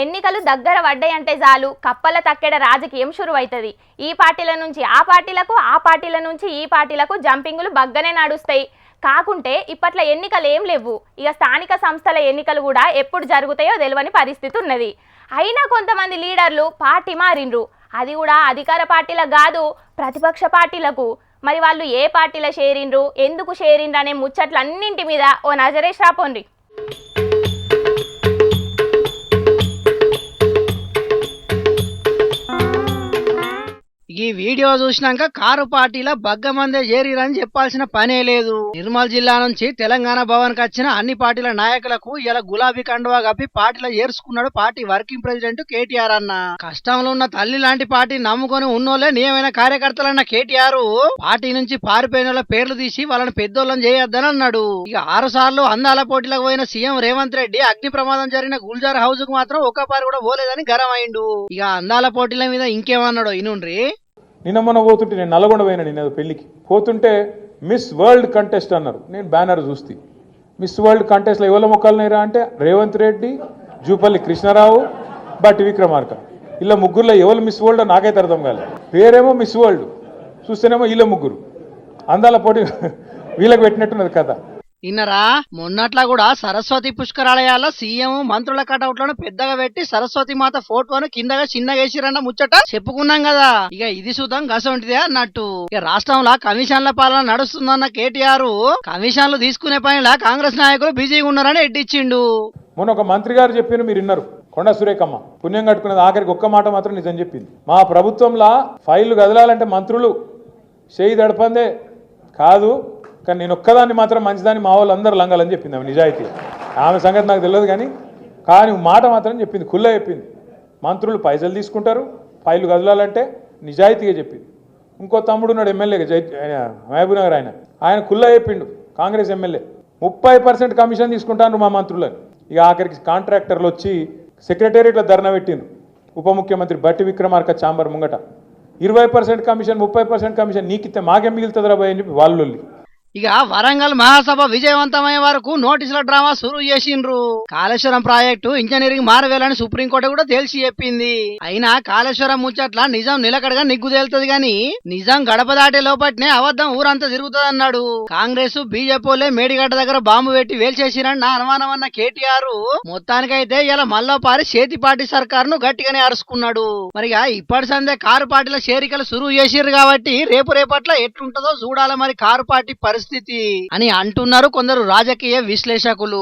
ఎన్నికలు దగ్గర పడ్డాయంటే చాలు కప్పల తక్కెడ రాజకీయం షురువైతది. ఈ పార్టీల నుంచి ఆ పార్టీలకు, ఆ పార్టీల నుంచి ఈ పార్టీలకు జంపింగులు బగ్గనే నడుస్తాయి. కాకుంటే ఇప్పట్లో ఎన్నికలు ఏం లేవు. ఇక స్థానిక సంస్థల ఎన్నికలు కూడా ఎప్పుడు జరుగుతాయో తెలియని పరిస్థితి ఉన్నది. అయినా కొంతమంది లీడర్లు పార్టీ మారిండ్రు. అది కూడా అధికార పార్టీలకు కాదు, ప్రతిపక్ష పార్టీలకు. మరి వాళ్ళు ఏ పార్టీలో చేరిండ్రు, ఎందుకు చేరిండ్రు అనే ముచ్చట్లన్నింటి మీద ఓ నజరేష్ రాపోండి. ఈ వీడియో చూసినాక కారు పార్టీలో బగ్గమందే చేరిరని చెప్పాల్సిన పనే లేదు. నిర్మల్ జిల్లా నుంచి తెలంగాణ భవన్ కు వచ్చిన అన్ని పార్టీల నాయకులకు ఇలా గులాబీ కండువా కప్పి పార్టీలో ఏర్చుకున్నాడు పార్టీ వర్కింగ్ ప్రెసిడెంట్ కేటీఆర్ అన్న. కష్టంలో ఉన్న తల్లి లాంటి పార్టీ నమ్ముకొని ఉన్నోళ్లే నియమైన కార్యకర్తలన్న కేటీఆర్ పార్టీ నుంచి పారిపోయిన పేర్లు తీసి వాళ్ళని పెద్దోళ్ళని చేయొద్దని అన్నాడు. ఇక 6 సార్లు అందాల పోటీలకు పోయిన సీఎం రేవంత్ రెడ్డి అగ్ని ప్రమాదం జరిగిన గుల్జార్ హౌస్ కు మాత్రం ఒక్క పారి కూడా పోలేదని గరం అయిండు. ఇక అందాల పోటీల మీద ఇంకేమన్నాడో ఇనుండ్రి. నిన్న మొన్న పోతుంటే నేను నల్గొండ పోయినా, నేను పెళ్లికి పోతుంటే మిస్ వరల్డ్ కంటెస్ట్ అన్నారు. నేను బ్యానర్ చూస్తే మిస్ వరల్డ్ కంటెస్ట్లో ఎవరి మొక్కలున్నాయిరా అంటే రేవంత్ రెడ్డి, జూపల్లి కృష్ణారావు, బట్టి విక్రమార్క. ఇలా ముగ్గురులో ఎవరు మిస్ వరల్డ్ నాకైతే అర్థం కాలేదు. పేరేమో మిస్ వరల్డ్, చూస్తేనేమో వీళ్ళ ముగ్గురు అందాల పోటీ వీళ్ళకి పెట్టినట్టున్నది కథ. ఇన్నరా మొన్నట్లా కూడా సరస్వతి పుష్కరాలయాల్లో సీఎం మంత్రుల కటౌట్లను పెద్దగా పెట్టి సరస్వతి మాత ఫోటోను కిందగా చిన్నగా వేసిరన్న ముచ్చట చెప్పుకున్నాం కదా. ఇక ఇది సుతం గసంటిదే అన్నట్టు. ఇక రాష్ట్రంలో కమిషన్ల పాలన నడుస్తుందన్న కేటీఆర్ కమిషన్లు తీసుకునే పనిలా కాంగ్రెస్ నాయకులు బిజీగా ఉన్నారని ఎడ్డిచ్చిండు. మొన్న ఒక మంత్రి గారు చెప్పిన మీరు విన్నారు, కొండ సురేఖమ్మ పుణ్యం కట్టుకునేది ఆఖరికి ఒక్క మాట మాత్రం నిజం చెప్పింది. మా ప్రభుత్వంలో ఫైళ్లు కదలాలంటే మంత్రులు చేయి దడపందే కాదు, కానీ నేను ఒక్కదాన్ని మాత్రం మంచిదాన్ని మా వాళ్ళు అందరూ లంగాలని చెప్పింది. ఆమె నిజాయితీ, ఆమె సంగతి నాకు తెలియదు కానీ మాట మాత్రం చెప్పింది, కుల్లా చెప్పింది. మంత్రులు పైసలు తీసుకుంటారు, ఫైళ్లు కదలాలంటే నిజాయితీగా చెప్పింది. ఇంకో తమ్ముడు ఉన్నాడు ఎమ్మెల్యేగా మహబూబ్ నగర్, ఆయన కుల్లా చెప్పిండు కాంగ్రెస్ ఎమ్మెల్యే 30% కమిషన్ తీసుకుంటాను మా మంత్రులని. ఇక ఆఖరికి కాంట్రాక్టర్లు వచ్చి సెక్రటేరియట్లో ధర్నా పెట్టిండ్రు. ఉప ముఖ్యమంత్రి బట్టి విక్రమార్క ఛాంబర్ ముంగట 20% కమిషన్ 30% కమిషన్ నీకితే మాకేం మిగులుతుందిరా భయ్ అని చెప్పి వాళ్ళు. ఇక వరంగల్ మహాసభ విజయవంతమయ్యే వరకు నోటీసుల డ్రామా సురు చేసిండ్రు. కాళేశ్వరం ప్రాజెక్టు ఇంజనీరింగ్ మారవేలని సుప్రీంకోర్టు కూడా తేల్చి చెప్పింది. అయినా కాళేశ్వరం ముచ్చట్ల నిజం నిలకడగా నిగ్గు తేలుతుంది గాని నిజం గడప దాటే లోపట్నే అబద్ధం ఊరంతా తిరుగుతుంది అన్నాడు. కాంగ్రెస్ బీజేపీలే మేడిగడ్డ దగ్గర బాంబు పెట్టి వేల్చేసిరని నా అనుమానం అన్న కేటీఆర్ మొత్తానికైతే ఇలా మల్లోపారి చేతి పార్టీ సర్కారును గట్టిగానే అరుచుకున్నాడు. మరిగా ఇప్పటి సందే కారు పార్టీల చేరికలు సురువు చేసిర్రు కాబట్టి రేపట్ల ఎట్లుంటుందో చూడాలి మరి కారు పార్టీ పరిస్థితి అని అంటున్నారు కొందరు రాజకీయ విశ్లేషకులు.